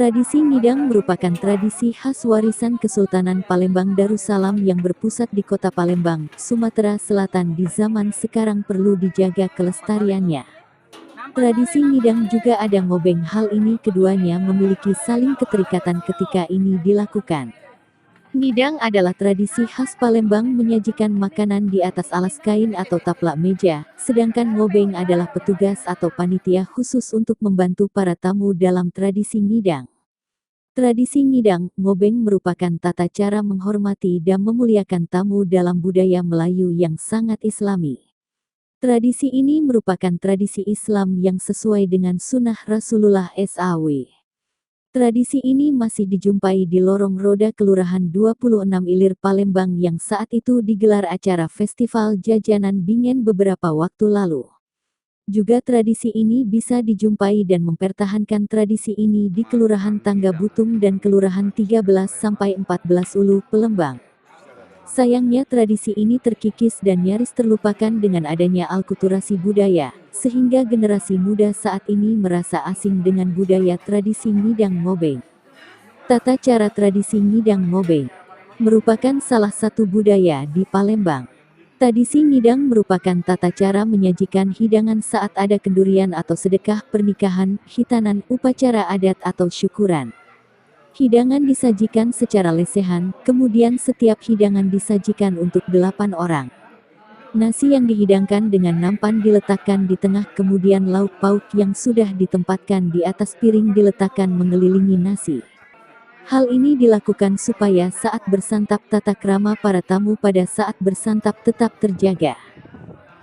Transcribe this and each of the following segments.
Tradisi ngidang merupakan tradisi khas warisan Kesultanan Palembang Darussalam yang berpusat di kota Palembang, Sumatera Selatan di zaman sekarang perlu dijaga kelestariannya. Tradisi ngidang juga ada ngobeng, hal ini keduanya memiliki saling keterikatan ketika ini dilakukan. Ngidang adalah tradisi khas Palembang menyajikan makanan di atas alas kain atau taplak meja, sedangkan ngobeng adalah petugas atau panitia khusus untuk membantu para tamu dalam tradisi ngidang. Tradisi ngidang, ngobeng merupakan tata cara menghormati dan memuliakan tamu dalam budaya Melayu yang sangat islami. Tradisi ini merupakan tradisi Islam yang sesuai dengan sunnah Rasulullah SAW. Tradisi ini masih dijumpai di Lorong Roda Kelurahan 26 Ilir Palembang yang saat itu digelar acara Festival Jajanan Bingen beberapa waktu lalu. Juga tradisi ini bisa dijumpai dan mempertahankan tradisi ini di Kelurahan Tangga Butung dan Kelurahan 13-14 Ulu, Palembang. Sayangnya tradisi ini terkikis dan nyaris terlupakan dengan adanya alkulturasi budaya, sehingga generasi muda saat ini merasa asing dengan budaya tradisi ngidang ngobeng. Tata cara tradisi ngidang ngobeng merupakan salah satu budaya di Palembang. Tradisi ngidang merupakan tata cara menyajikan hidangan saat ada kendurian atau sedekah, pernikahan, khitanan, upacara adat atau syukuran. Hidangan disajikan secara lesehan, kemudian setiap hidangan disajikan untuk 8 orang. Nasi yang dihidangkan dengan nampan diletakkan di tengah, kemudian lauk pauk yang sudah ditempatkan di atas piring diletakkan mengelilingi nasi. Hal ini dilakukan supaya saat bersantap tata krama para tamu pada saat bersantap tetap terjaga.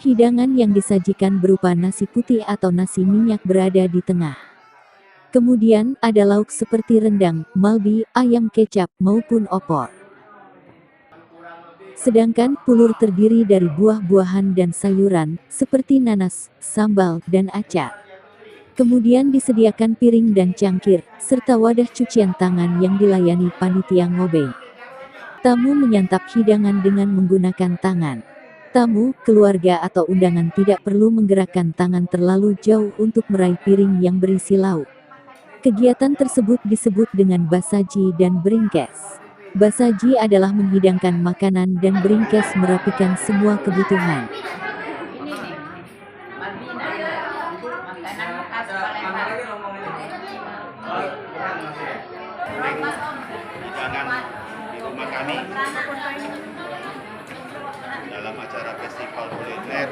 Hidangan yang disajikan berupa nasi putih atau nasi minyak berada di tengah. Kemudian, ada lauk seperti rendang, malbi, ayam kecap, maupun opor. Sedangkan pulur terdiri dari buah-buahan dan sayuran, seperti nanas, sambal, dan acar. Kemudian disediakan piring dan cangkir, serta wadah cucian tangan yang dilayani panitia ngobeng. Tamu menyantap hidangan dengan menggunakan tangan. Tamu, keluarga atau undangan tidak perlu menggerakkan tangan terlalu jauh untuk meraih piring yang berisi lauk. Kegiatan tersebut disebut dengan basaji dan beringkes. Basaji adalah menghidangkan makanan dan beringkes merapikan semua kebutuhan. Hidangan di rumah kami dalam acara festival kuliner